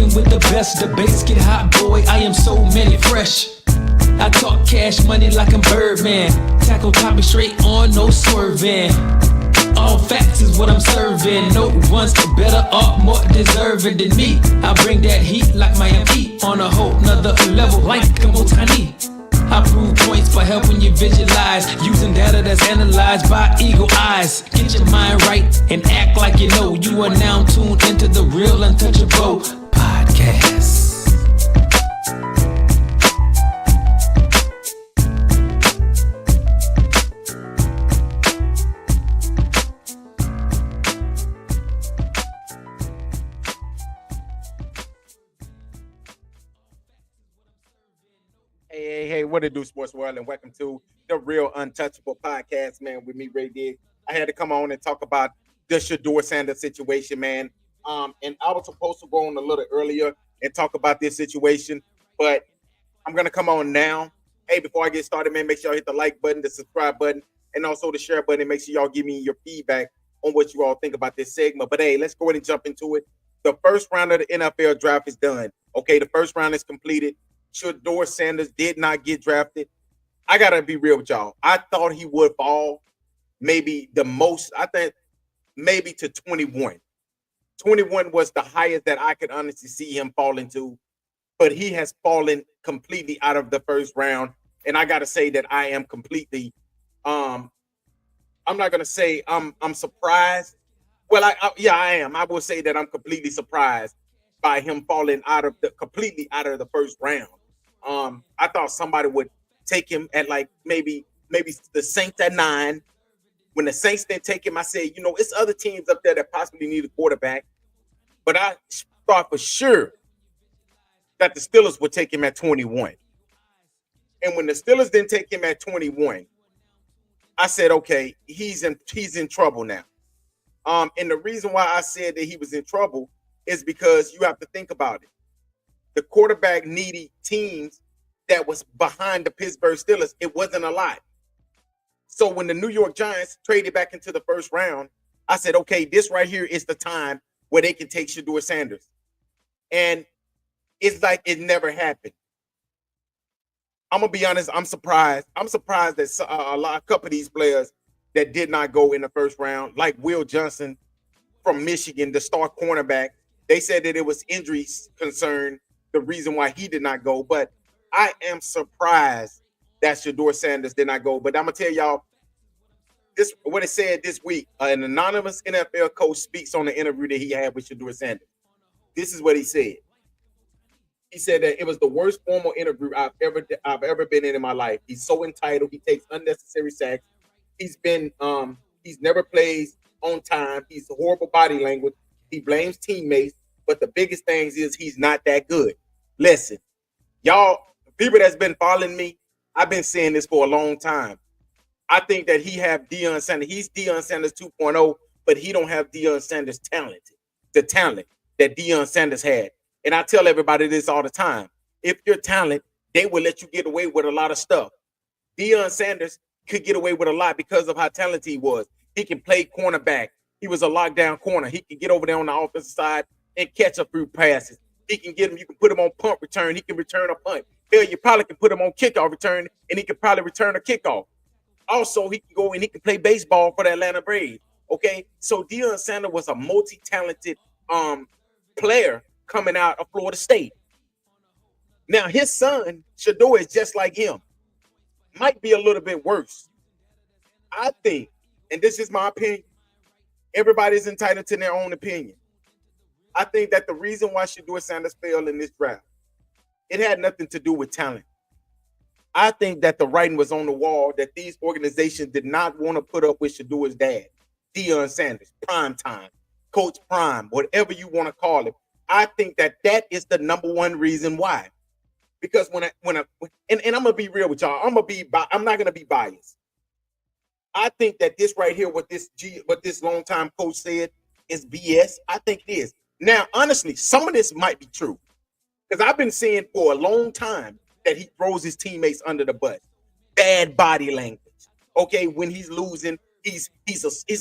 Rocking with the best, debates get hot, boy. I am so many fresh. I talk cash money like I'm Birdman. Tackle topic straight on, no swerving. All facts is what I'm serving. No one's better or more deserving than me. I bring that heat like Miami on a whole nother level like a Otani. I prove points by helping you visualize, using data that's analyzed by eagle eyes. Get your mind right and act like you know. You are now tuned into the Real Untouchable podcast. Hey, what it do, sports world, and welcome to the Real Untouchable podcast, man, with me, Ray Diggs. I had to come on and talk about the Shedeur Sanders situation, man. And I was supposed to go on a little earlier and talk about this situation, but I'm going to come on now. Hey, before I get started, man, make sure y'all hit the like button, the subscribe button, and also the share button. Make sure y'all give me your feedback on what you all think about this segment. But, hey, let's go ahead and jump into it. The first round of the NFL draft is done. Okay, the first round is completed. Shedeur Sanders did not get drafted. I got to be real with y'all. I thought he would fall maybe the most, I think maybe to 21. 21 was the highest that I could honestly see him falling to, but he has fallen completely out of the first round. And I got to say that I am completely, I'm not going to say I'm surprised. Well, I am. I will say that I'm completely surprised by him falling completely out of the first round. I thought somebody would take him at like maybe the Saints at 9. When the Saints didn't take him, I said, it's other teams up there that possibly need a quarterback. But I thought for sure that the Steelers would take him at 21. And when the Steelers didn't take him at 21, I said, okay, he's in trouble now. And the reason why I said that he was in trouble is because you have to think about it. The quarterback needy teams that was behind the Pittsburgh Steelers, it wasn't a lot. So when the New York Giants traded back into the first round, I said, okay, this right here is the time where they can take Shedeur Sanders. And it's like it never happened. I'm going to be honest, I'm surprised. I'm surprised that a couple of these players that did not go in the first round, like Will Johnson from Michigan, the star cornerback, they said that it was injuries concern, the reason why he did not go. But I am surprised that Shedeur Sanders did not go. But I'm going to tell y'all this, what it said this week. An anonymous NFL coach speaks on the interview that he had with Shedeur Sanders. This is what he said. He said that it was the worst formal interview I've ever been in my life. He's so entitled. He takes unnecessary sacks. He's never plays on time. He's horrible body language. He blames teammates. But the biggest thing is he's not that good. Listen, y'all, people that's been following me, I've been saying this for a long time. I think that he have Deion Sanders. He's Deion Sanders 2.0, but he don't have Deion Sanders the talent that Deion Sanders had. And I tell everybody this all the time. If you're talent, they will let you get away with a lot of stuff. Deion Sanders could get away with a lot because of how talented he was. He can play cornerback. He was a lockdown corner. He can get over there on the offensive side and catch a few passes. He can get him. You can put him on punt return. He can return a punt. Hell, you probably can put him on kickoff return, and he can probably return a kickoff. Also, he can go and he can play baseball for the Atlanta Braves. Okay, so Deion Sanders was a multi-talented player coming out of Florida State. Now, his son, Shedeur, is just like him. Might be a little bit worse. I think, and this is my opinion, everybody's entitled to their own opinion. I think that the reason why Shedeur Sanders failed in this draft, it had nothing to do with talent. I think that the writing was on the wall that these organizations did not want to put up with Shedeur's dad, Deion Sanders, prime time, Coach Prime, whatever you want to call it. I think that is the number one reason why. Because and I'm gonna be real with y'all, I'm not gonna be biased. I think that this right here, what this longtime coach said, is BS. I think it is. Now, honestly, some of this might be true because I've been saying for a long time that he throws his teammates under the bus. Bad body language. Okay, when he's losing, he's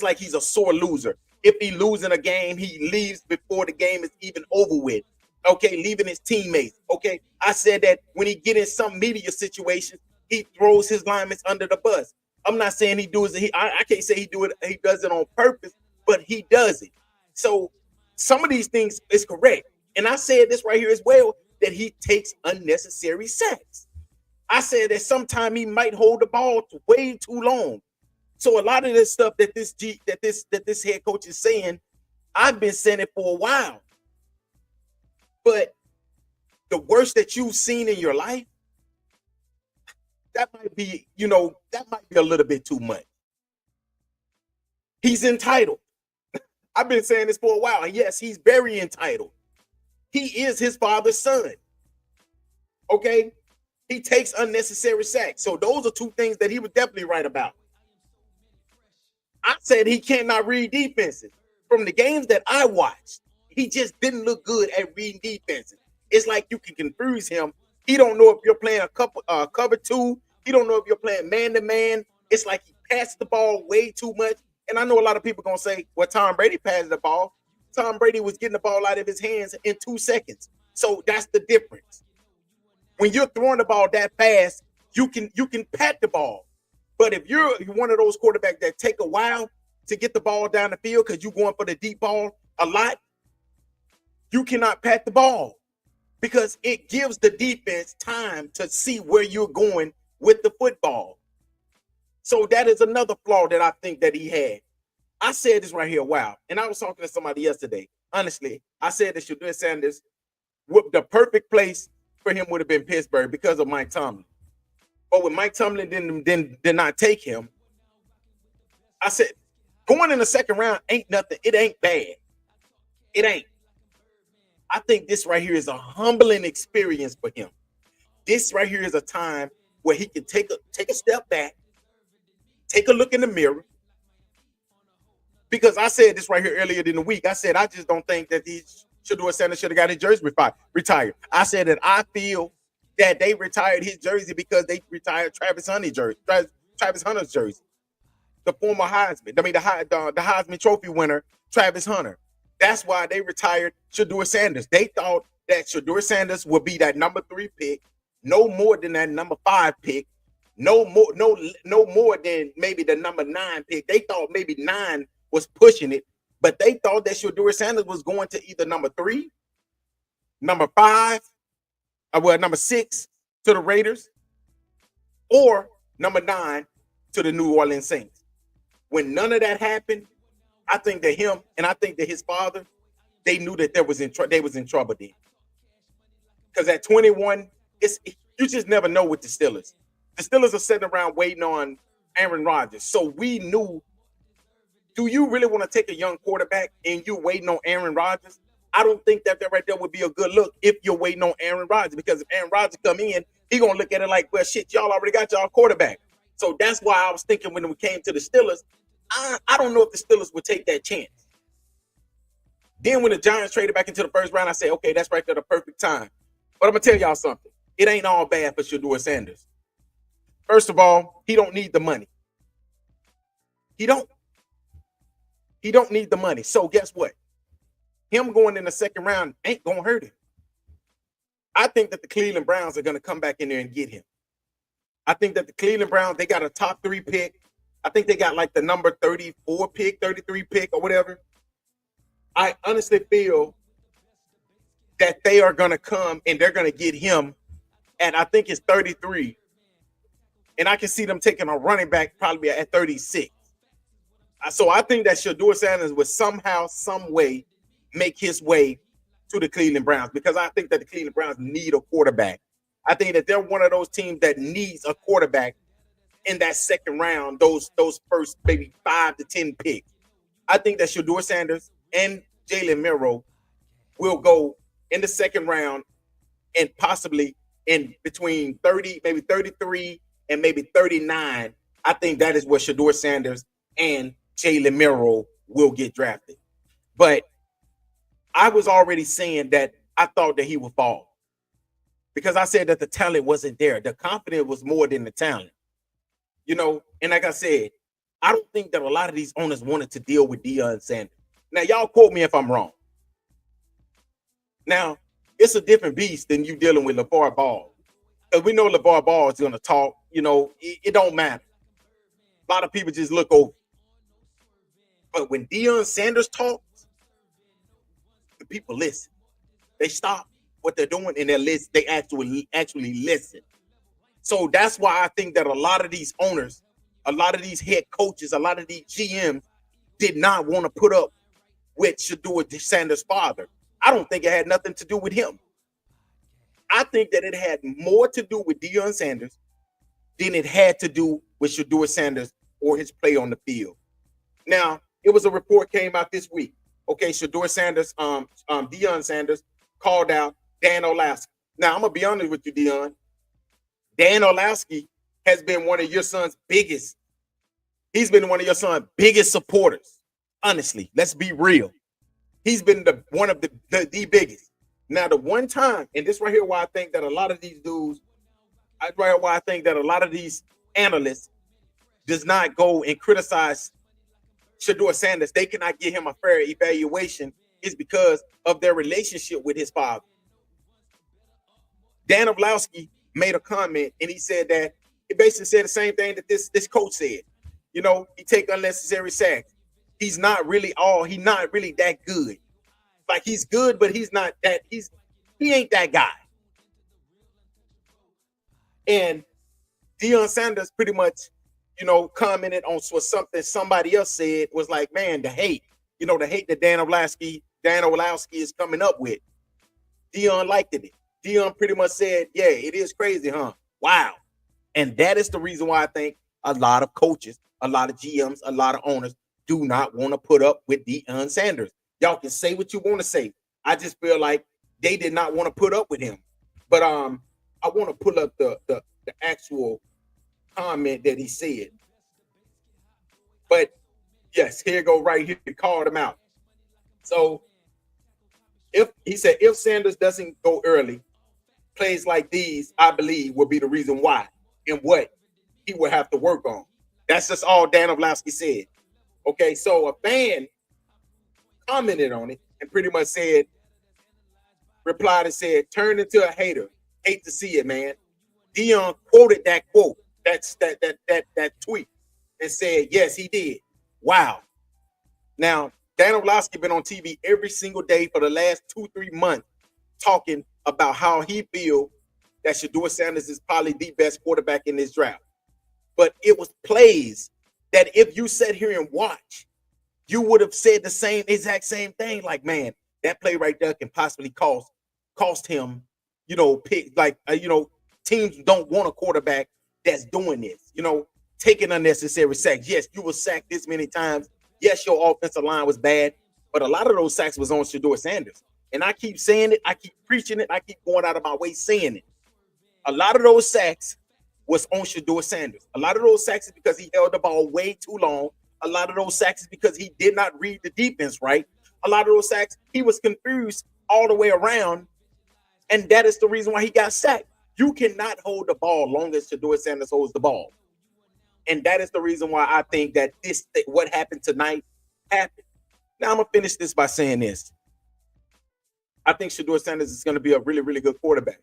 like he's a sore loser. If he losing a game, he leaves before the game is even over with. Okay, leaving his teammates. Okay, I said that when he get in some media situations, he throws his linemen under the bus. I'm not saying he does it. I can't say he does it on purpose, but he does it. So some of these things is correct. And I said this right here as well, that he takes unnecessary sacks. I said that sometime he might hold the ball way too long. So a lot of this stuff that this head coach is saying, I've been saying it for a while. But the worst that you've seen in your life, that might be, that might be a little bit too much. He's entitled. I've been saying this for a while. And yes, he's very entitled. He is his father's son. Okay? He takes unnecessary sacks. So those are two things that he was definitely right about. I said he cannot read defenses. From the games that I watched, he just didn't look good at reading defenses. It's like you can confuse him. He don't know if you're playing a cover two. He don't know if you're playing man-to-man. It's like he passed the ball way too much. And I know a lot of people going to say, well, Tom Brady passed the ball. Tom Brady was getting the ball out of his hands in 2 seconds. So that's the difference. When you're throwing the ball that fast, you can pat the ball. But if you're one of those quarterbacks that take a while to get the ball down the field because you're going for the deep ball a lot, you cannot pat the ball because it gives the defense time to see where you're going with the football. So that is another flaw that I think that he had. I said this right here, wow. And I was talking to somebody yesterday. Honestly, I said that Shedeur Sanders, the perfect place for him would have been Pittsburgh because of Mike Tomlin. But when Mike Tomlin did not take him, I said, going in the second round ain't nothing. It ain't bad. It ain't. I think this right here is a humbling experience for him. This right here is a time where he can take a step back, take a look in the mirror. Because I said this right here earlier in the week. I said, I just don't think that Shedeur Sanders should have got his jersey retired. I said that I feel that they retired his jersey because they retired Travis Hunter's jersey. The former Heisman. I mean, the Heisman Trophy winner, Travis Hunter. That's why they retired Shedeur Sanders. They thought that Shedeur Sanders would be that number 3 pick, no more than that number 5 pick, no more than maybe the number 9 pick. They thought maybe 9 was pushing it, but they thought that Shedeur Sanders was going to either number 3, number 5, number 6 to the Raiders, or number 9 to the New Orleans Saints. When none of that happened, I think that him and I think that his father, they knew that they was in trouble then. Because at 21, you just never know with the Steelers. The Steelers are sitting around waiting on Aaron Rodgers. So we knew, do you really want to take a young quarterback and you're waiting on Aaron Rodgers? I don't think that right there would be a good look if you're waiting on Aaron Rodgers, because if Aaron Rodgers come in, he's going to look at it like, well, shit, y'all already got y'all quarterback. So that's why I was thinking when we came to the Steelers, I don't know if the Steelers would take that chance. Then when the Giants traded back into the first round, I said, okay, that's right there the perfect time. But I'm going to tell y'all something. It ain't all bad for Shedeur Sanders. First of all, he don't need the money. He don't need the money. So guess what? Him going in the second round ain't going to hurt him. I think that the Cleveland Browns are going to come back in there and get him. I think that the Cleveland Browns, they got a top 3 pick. I think they got like the number 34 pick, 33 pick or whatever. I honestly feel that they are going to come and they're going to get him at, I think it's 33. And I can see them taking a running back probably at 36. So I think that Shedeur Sanders would somehow, some way make his way to the Cleveland Browns, because I think that the Cleveland Browns need a quarterback. I think that they're one of those teams that needs a quarterback in that second round, those first maybe 5 to 10 picks. I think that Shedeur Sanders and Jalen Milroe will go in the second round and possibly in between 30, maybe 33 and maybe 39. I think that is where Shedeur Sanders and Jalen Milroe will get drafted. But I was already saying that I thought that he would fall, because I said that the talent wasn't there. The confidence was more than the talent. And like I said, I don't think that a lot of these owners wanted to deal with Deion Sanders. Now, y'all quote me if I'm wrong. Now, It's a different beast than you dealing with LeVar Ball. Because we know LeVar Ball is going to talk. It don't matter. A lot of people just look over. But when Deion Sanders talks, the people listen. They stop what they're doing and they actually listen. So that's why I think that a lot of these owners, a lot of these head coaches, a lot of these GMs did not want to put up with Shedeur Sanders' father. I don't think it had nothing to do with him. I think that it had more to do with Deion Sanders than it had to do with Shedeur Sanders or his play on the field. Now, it was a report came out this week. Okay, Shedeur Sanders, Deion Sanders called out Dan Orlovsky. Now, I'm gonna be honest with you, Deion. Dan Orlovsky has been one of your son's biggest. He's been one of your son's biggest supporters. Honestly, let's be real. He's been one of the biggest. Now, the one time, and this right here, why I think that a lot of these dudes, why I think that a lot of these analysts does not go and criticize Shedeur Sanders, they cannot give him a fair evaluation, is because of their relationship with his father. Dan Orlovsky made a comment and he said that he basically said the same thing that this coach said. He take unnecessary sacks. He's not really that good. Like, he's good, but he's not that. He ain't that guy. And Deion Sanders pretty much, commented on something somebody else said, was like, man, the hate that Dan Orlovsky is coming up with. Deion liked it. Deion pretty much said, yeah, it is crazy, huh? Wow. And that is the reason why I think a lot of coaches, a lot of GMs, a lot of owners do not want to put up with Deion Sanders. Y'all can say what you want to say. I just feel like they did not want to put up with him. But I want to pull up the actual comment that he said. But yes, here you go right here. He called him out. So if Sanders doesn't go early, plays like these, I believe, will be the reason why and what he will have to work on. That's just all Dan Orlovsky said. Okay, so a fan commented on it and pretty much replied and said, turned into a hater. Hate to see it, man. Deion quoted that quote, that tweet, and said, yes, he did. Wow. Now, Dan Orlovsky been on TV every single day for the last 2-3 months talking about how he feels that Shedeur Sanders is probably the best quarterback in this draft. But it was plays that if you sat here and watch, you would have said the exact same thing. Like, man, that play right there can possibly cost him, teams don't want a quarterback that's doing this, taking unnecessary sacks. Yes, you were sacked this many times. Yes, your offensive line was bad, but a lot of those sacks was on Shedeur Sanders. And I keep saying it, I keep preaching it, I keep going out of my way saying it. A lot of those sacks was on Shedeur Sanders. A lot of those sacks is because he held the ball way too long. A lot of those sacks is because he did not read the defense right. A lot of those sacks, he was confused all the way around, and that is the reason why he got sacked. You cannot hold the ball long as Shedeur Sanders holds the ball. And that is the reason why I think that what happened tonight happened. Now, I'm going to finish this by saying this. I think Shedeur Sanders is going to be a really, really good quarterback.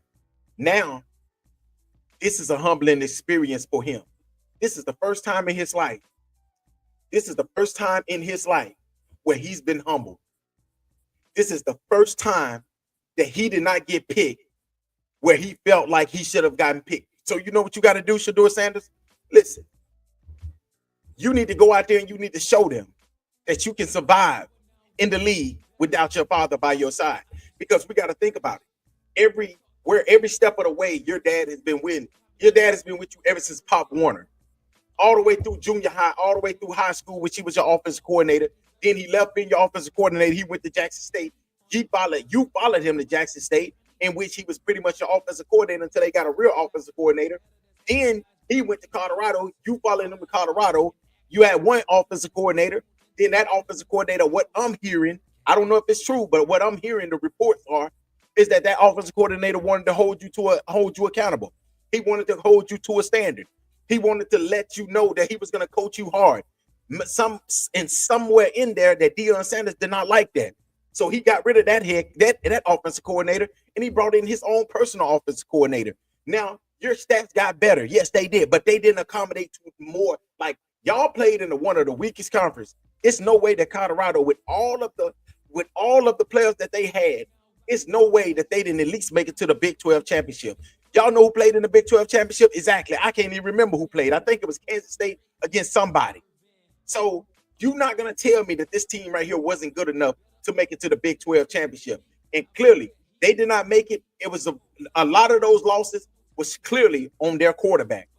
Now, this is a humbling experience for him. This is the first time in his life. This is the first time in his life where he's been humbled. This is the first time that he did not get picked where he felt like he should have gotten picked. So you know what you got to do, Shedeur Sanders? Listen, you need to go out there and you need to show them that you can survive in the league without your father by your side. Because we got to think about it. Every step of the way, your dad has been with. Your dad has been with you ever since Pop Warner. All the way through junior high, all the way through high school, which he was your offensive coordinator. Then he left being your offensive coordinator. He went to Jackson State. You followed him to Jackson State, in which he was pretty much your offensive coordinator until they got a real offensive coordinator. Then he went to Colorado. You followed him to Colorado. You had one offensive coordinator. Then that offensive coordinator, what I'm hearing, I don't know if it's true, but what I'm hearing, the reports are, is that offensive coordinator wanted to hold you accountable. He wanted to hold you to a standard. He wanted to let you know that he was going to coach you hard. Somewhere in there that Deion Sanders did not like that. So he got rid of that offensive coordinator, and he brought in his own personal offensive coordinator. Now your stats got better, yes, they did, but they didn't accommodate to more. Like y'all played in one of the weakest conference. It's no way that Colorado, with all of the players that they had, it's no way that they didn't at least make it to the Big 12 championship. Y'all know who played in the Big 12 championship? Exactly. I can't even remember who played. I think it was Kansas State against somebody. So you're not going to tell me that this team right here wasn't good enough to make it to the Big 12 championship. And clearly, they did not make it. It was a lot of those losses was clearly on their quarterback.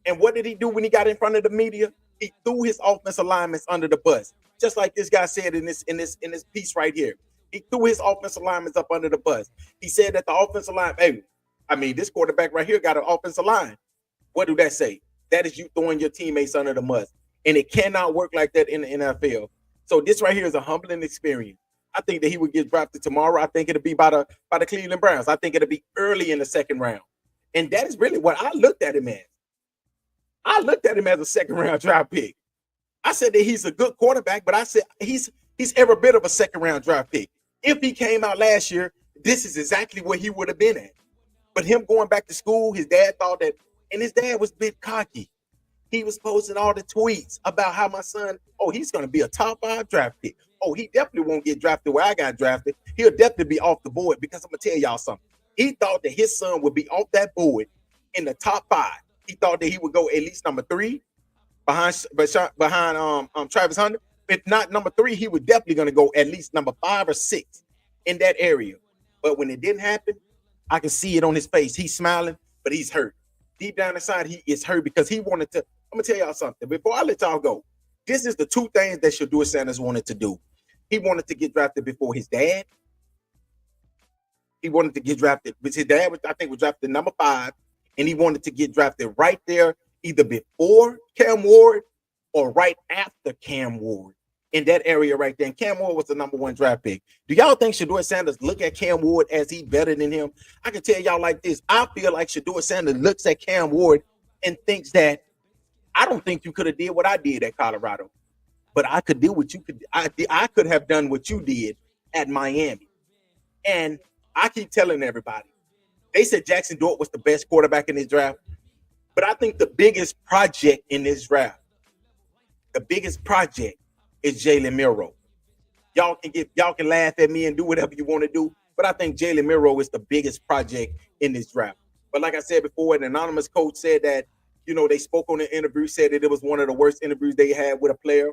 And what did he do when he got in front of the media? He threw his offensive linemen under the bus, just like this guy said in this piece right here. He threw his offensive linemen up under the bus. He said that the offensive line, this quarterback right here got an offensive line. What do that say? That is you throwing your teammates under the bus. And it cannot work like that in the NFL. So this right here is a humbling experience. I think that he would get drafted tomorrow. I think it'll be by the Cleveland Browns. I think it'll be early in the second round. And that is really what I looked at him as. I looked at him as a second round draft pick. I said that he's a good quarterback, but I said he's every bit of a second round draft pick. If he came out last year, this is exactly where he would have been at. But him going back to school, his dad thought that, and his dad was a bit cocky. He was posting all the tweets about how my son, he's going to be a top 5 draft pick. He definitely won't get drafted where I got drafted. He'll definitely be off the board, because I'm going to tell y'all something. He thought that his son would be off that board in the top 5. He thought that he would go at least number 3 behind Travis Hunter. If not number 3, he was definitely going to go at least number 5 or 6 in that area. But when it didn't happen, I can see it on his face. He's smiling, but he's hurt. Deep down inside, he is hurt because he wanted to. I'm going to tell y'all something. Before I let y'all go, this is the 2 things that Shedeur Sanders wanted to do. He wanted to get drafted before his dad. He wanted to get drafted, but his dad, I think, was drafted number 5, and he wanted to get drafted right there, either before Cam Ward or right after Cam Ward, in that area right there. And Cam Ward was the number 1 draft pick. Do y'all think Shedeur Sanders look at Cam Ward as he's better than him? I can tell y'all like this. I feel like Shedeur Sanders looks at Cam Ward and thinks that, I don't think you could have did what I did at Colorado, but I could do what you could. I could have done what you did at Miami. And I keep telling everybody, they said Jackson Dort was the best quarterback in this draft, but I think the biggest project in this draft, is Jalen Milroe. Y'all can laugh at me and do whatever you want to do, but I think Jalen Milroe is the biggest project in this draft. But like I said before, an anonymous coach said that, they spoke on the interview, said that it was one of the worst interviews they had with a player.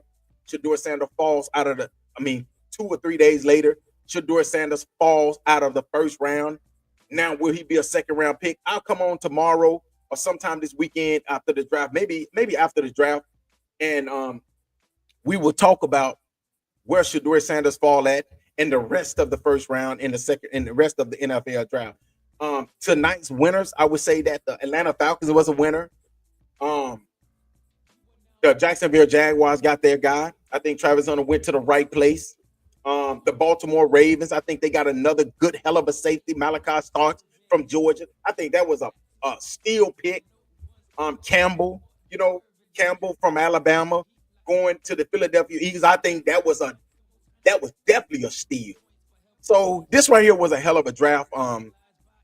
Shedeur Sanders falls out of 2 or 3 days later, Shedeur Sanders falls out of the first round. Now, will he be a second round pick? I'll come on tomorrow or sometime this weekend after the draft, maybe after the draft, and we will talk about where Shedeur Sanders fall at in the rest of the first round, in the rest of the NFL draft. Tonight's winners, I would say that the Atlanta Falcons was a winner. The Jacksonville Jaguars got their guy. I think Travis Hunter went to the right place. The Baltimore Ravens, I think they got another good hell of a safety, Malachi Starks from Georgia. I think that was a steal pick. Campbell from Alabama going to the Philadelphia Eagles. I think that was definitely a steal. So this right here was a hell of a draft.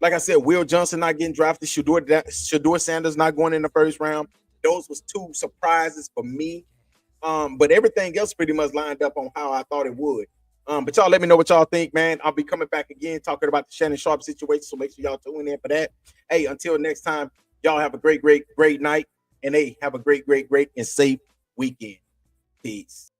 Like I said, Will Johnson not getting drafted, Shedeur Sanders not going in the first round. Those was 2 surprises for me. But everything else pretty much lined up on how I thought it would. But y'all let me know what y'all think, man. I'll be coming back again talking about the Shannon Sharp situation, so make sure y'all tune in for that. Hey, until next time, y'all have a great night. And hey, have a great and safe weekend. Peace.